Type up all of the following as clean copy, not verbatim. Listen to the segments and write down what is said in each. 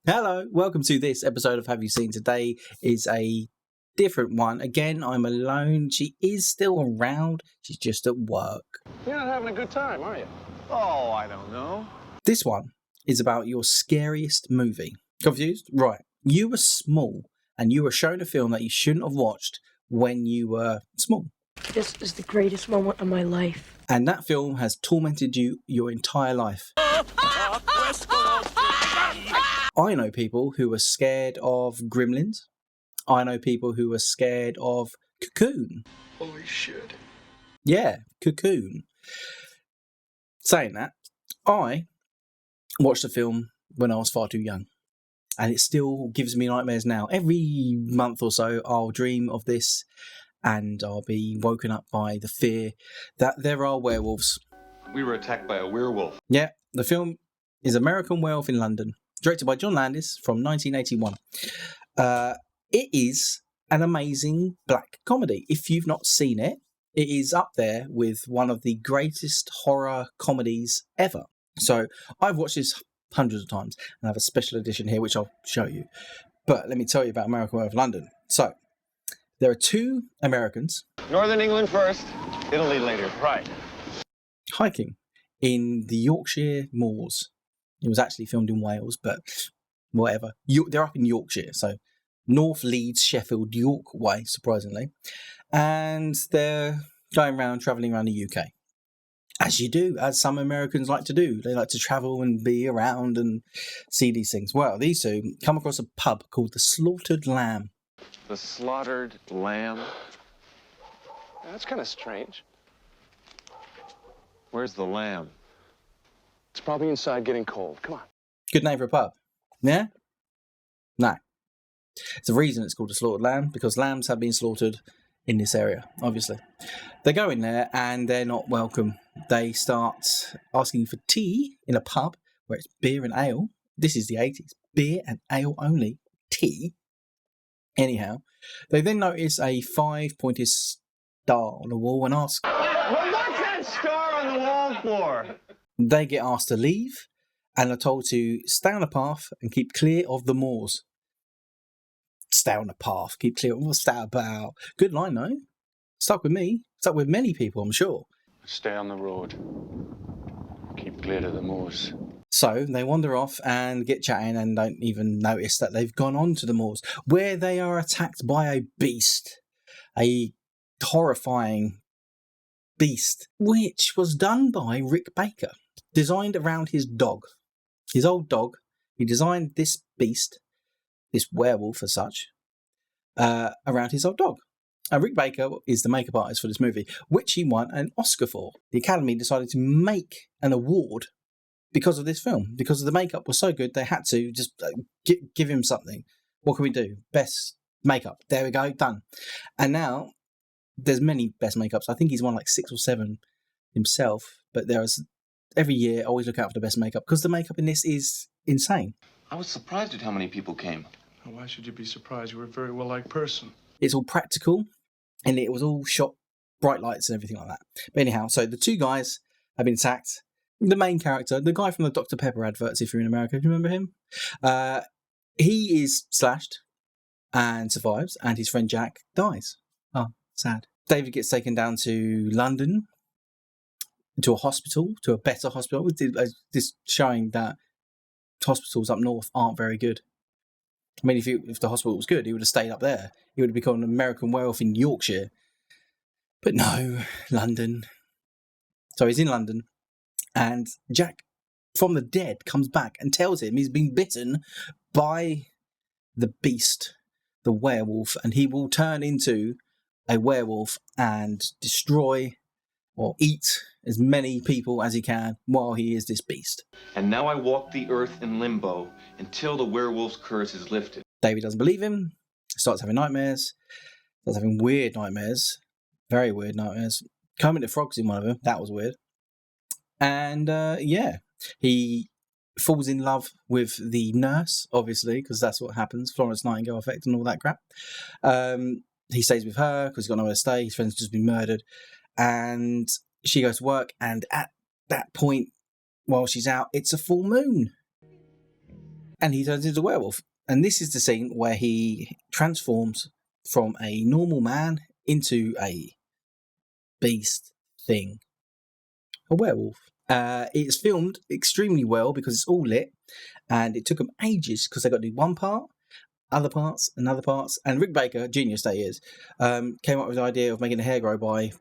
Hello, welcome to this episode of Have You Seen? Today is a different one. Again, I'm alone. She is still around. She's just at work. You're not having a good time, are you? Oh, I don't know. This one is about your scariest movie. Confused? Right. You were small and you were shown a film that you shouldn't have watched when you were small. This is the greatest moment of my life. And that film has tormented you your entire life. I know people who are scared of Gremlins. I know people who are scared of Cocoon. Holy shit. Yeah, Cocoon. Saying that, I watched the film when I was far too young. And it still gives me nightmares now. Every month or so, I'll dream of this and I'll be woken up by the fear that there are werewolves. We were attacked by a werewolf. Yeah, the film is American Werewolf in London. Directed by John Landis from 1981. It is an amazing black comedy. If you've not seen it, it is up there with one of the greatest horror comedies ever. So I've watched this hundreds of times and I have a special edition here which I'll show you. But let me tell you about American Werewolf London. So there are two Americans. Northern England first, Italy later. Right. Hiking in the Yorkshire moors. It was actually filmed in Wales, but whatever. They're up in Yorkshire, so North Leeds, Sheffield, York way, surprisingly. And they're going around, travelling around the UK. As you do, as some Americans like to do. They like to travel and be around and see these things. Well, these two come across a pub called the Slaughtered Lamb. The slaughtered lamb? That's kind of strange. Where's the lamb? It's probably inside getting cold. Come on. Good name for a pub. Yeah? No. It's the reason it's called the Slaughtered Lamb, because lambs have been slaughtered in this area, obviously. They go in there and they're not welcome. They start asking for tea in a pub where it's beer and ale. This is the 80s. Beer and ale only. Tea. Anyhow, they then notice a 5-pointed star on the wall and ask, Well, what's that star on the wall for? They get asked to leave and are told to stay on the path and keep clear of the moors. Stay on the path, keep clear. What's that about? Good line, though. Stuck with me. Stuck with many people, I'm sure. Stay on the road. Keep clear of the moors. So they wander off and get chatting and don't even notice that they've gone on to the moors, where they are attacked by a beast. A horrifying beast, which was done by Rick Baker. Designed around his dog. His old dog. He designed this beast, this werewolf as such, around his old dog. And Rick Baker is the makeup artist for this movie, which he won an Oscar for. The Academy decided to make an award because of this film. Because the makeup was so good, they had to just give him something. What can we do? Best makeup. There we go, done. And now, there's many best makeups. I think he's won like 6 or 7 himself, but there's every year, always look out for the best makeup, because the makeup in this is insane. I was surprised at how many people came. Why should you be surprised? You were a very well-liked person. It's all practical, and it was all shot bright lights and everything like that. But anyhow, so the two guys have been attacked. The main character, the guy from the Dr. Pepper adverts, if you're in America, do you remember him? He is slashed and survives, and his friend Jack dies. Oh, sad. David gets taken down to London, to a hospital, to a better hospital. This showing that hospitals up north aren't very good. I mean, if the hospital was good, he would have stayed up there. He would have become an American Werewolf in Yorkshire. But no, London. So he's in London, and Jack from the dead comes back and tells him he's been bitten by the beast, the werewolf, and he will turn into a werewolf and destroy or eat as many people as he can while he is this beast. And now I walk the earth in limbo until the werewolf's curse is lifted. David doesn't believe him, starts having nightmares, starts having weird nightmares, very weird nightmares. Kermit the Frog's in one of them, that was weird. And he falls in love with the nurse, obviously, because that's what happens, Florence Nightingale effect and all that crap. He stays with her because he's got nowhere to stay, his friend's just been murdered. And she goes to work, and at that point, while she's out, it's a full moon. and he turns into a werewolf. And this is the scene where he transforms from a normal man into a beast thing, a werewolf. It's filmed extremely well because it's all lit, and it took them ages because they got to do one part, other parts, and other parts. And Rick Baker, genius that he is, came up with the idea of making the hair grow by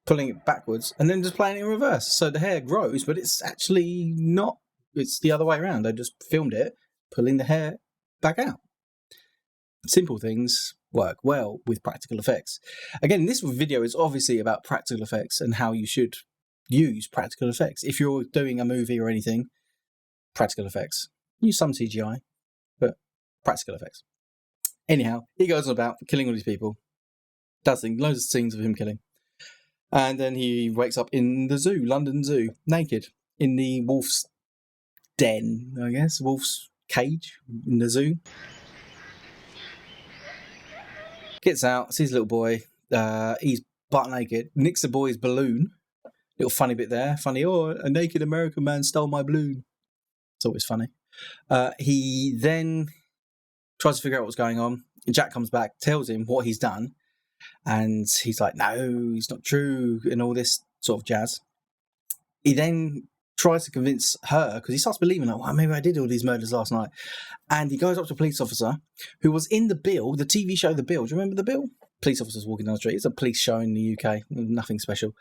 pulling it backwards and then just playing it in reverse. So the hair grows, but it's actually not. It's the other way around. They just filmed it, pulling the hair back out. Simple things work well with practical effects. Again, this video is obviously about practical effects and how you should use practical effects. If you're doing a movie or anything, practical effects. Use some CGI, but practical effects. Anyhow, he goes on about killing all these people. Does things, loads of scenes of him killing. And then he wakes up in the zoo, London Zoo, naked, in the wolf's den, I guess, wolf's cage in the zoo. Gets out, sees a little boy, he's butt naked, nicks the boy's balloon. Little funny bit there. Funny, a naked American man stole my balloon. It's always funny. He then tries to figure out what's going on. Jack comes back, tells him what he's done. And he's like, no, it's not true, and all this sort of jazz. He then tries to convince her, because he starts believing, like, well, maybe I did all these murders last night. And he goes up to a police officer who was in The Bill, the TV show The Bill. Do you remember The Bill? Police officers walking down the street. It's a police show in the UK. Nothing special.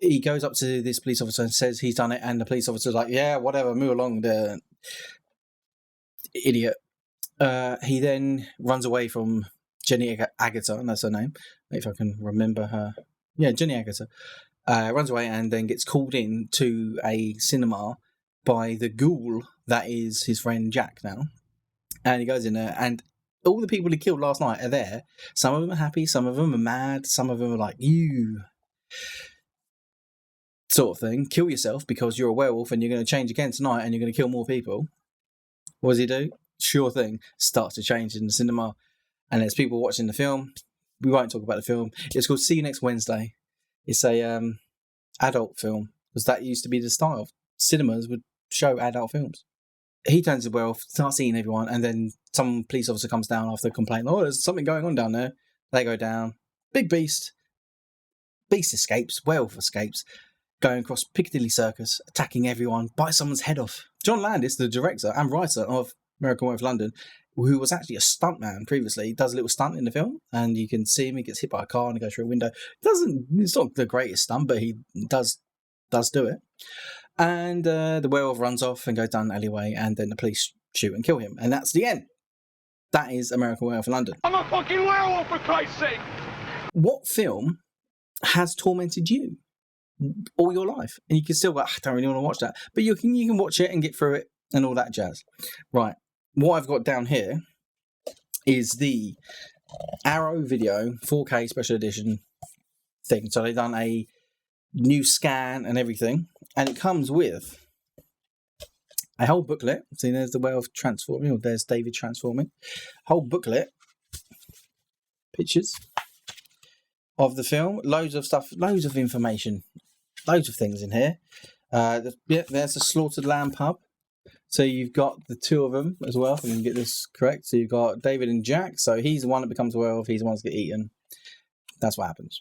He goes up to this police officer and says he's done it, and the police officer's like, yeah, whatever, move along, the idiot. He then runs away from Jenny Agutter, and that's her name, if I can remember her. Yeah, Jenny Agutter. Runs away and then gets called in to a cinema by the ghoul that is his friend Jack now. And he goes in there, and all the people he killed last night are there. Some of them are happy, some of them are mad, some of them are like, you sort of thing. Kill yourself because you're a werewolf and you're going to change again tonight and you're going to kill more people. What does he do? Sure thing. Starts to change in the cinema. And there's people watching the film. We won't talk about the film. It's called See You Next Wednesday. It's a adult film, because that used to be the style. Cinemas would show adult films. He turns to werewolf, starts eating everyone, and then some police officer comes down after complaining, oh, there's something going on down there. They go down. Big beast. Beast escapes. Werewolf escapes. Going across Piccadilly Circus, attacking everyone, bites someone's head off. John Landis, the director and writer of American Werewolf London, who was actually a stuntman previously, does a little stunt in the film, and you can see him. He gets hit by a car and he goes through a window. It's not the greatest stunt, but he does do it. And the werewolf runs off and goes down an alleyway, and then the police shoot and kill him. And that's the end. That is American Werewolf London. I'm a fucking werewolf, for Christ's sake! What film has tormented you all your life? And you can still go, I don't really want to watch that. But you can watch it and get through it and all that jazz. Right. What I've got down here is the Arrow Video 4K Special Edition thing. So they've done a new scan and everything. And it comes with a whole booklet. See, there's the werewolf transforming, or there's David transforming. Whole booklet. Pictures of the film. Loads of stuff, loads of information. Loads of things in here. There's the Slaughtered Lamb pub. So you've got the two of them as well, if I can get this correct. So you've got David and Jack. So he's the one that becomes a werewolf. He's the one that gets eaten. That's what happens.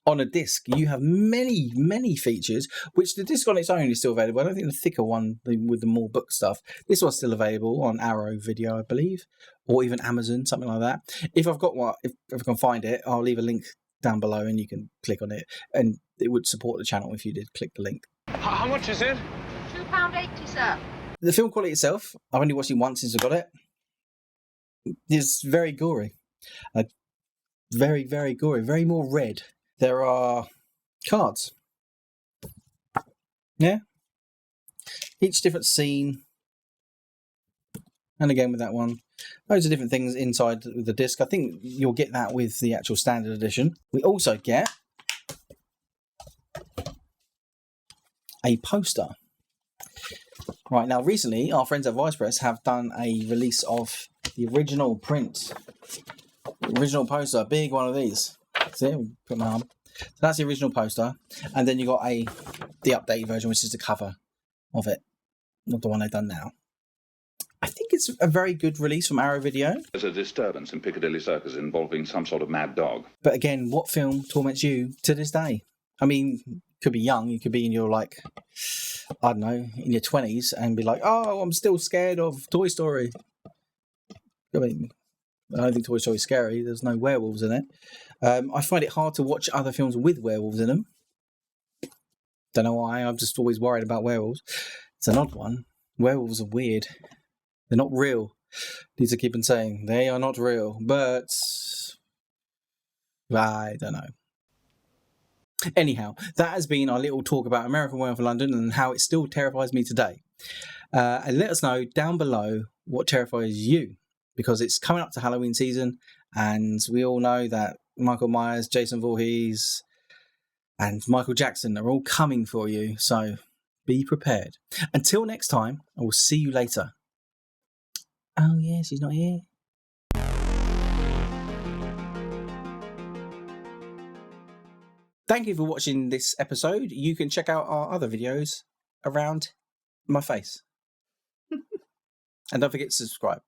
On a disc, you have many, many features, which the disc on its own is still available. I don't think the thicker one with the more book stuff. This one's still available on Arrow Video, I believe, or even Amazon, something like that. If I've got one, if I can find it, I'll leave a link down below and you can click on it. And it would support the channel if you did click the link. How much is it? £2.80, sir. The film quality itself, I've only watched it once since I got it. It's very gory. Very, very gory. Very more red. There are cards. Yeah. Each different scene. And again with that one. Loads of different things inside the disc. I think you'll get that with the actual standard edition. We also get a poster. Right, now recently our friends at Vice Press have done a release of the original print. The original poster, big one of these. See, put my arm. So that's the original poster, and then you got the updated version, which is the cover of it, not the one they've done now. think it's a very good release from Arrow Video. There's a disturbance in Piccadilly Circus involving some sort of mad dog. But again, what film torments you to this day? I mean, you could be young, you could be in your, like, I don't know, in your 20s and be like, oh, I'm still scared of Toy Story. I mean, I don't think Toy Story's scary. There's no werewolves in it. I find it hard to watch other films with werewolves in them. Don't know why. I'm just always worried about werewolves. It's an odd one. Werewolves are weird. They're not real. These are keep on saying they are not real, but I don't know. Anyhow, that has been our little talk about American Werewolf in London and how it still terrifies me today. And let us know down below what terrifies you, because it's coming up to Halloween season, and we all know that Michael Myers, Jason Voorhees, and Michael Jackson are all coming for you, so be prepared. Until next time, I will see you later. Oh yeah, she's not here. Thank you for watching this episode. You can check out our other videos around my face. And don't forget to subscribe.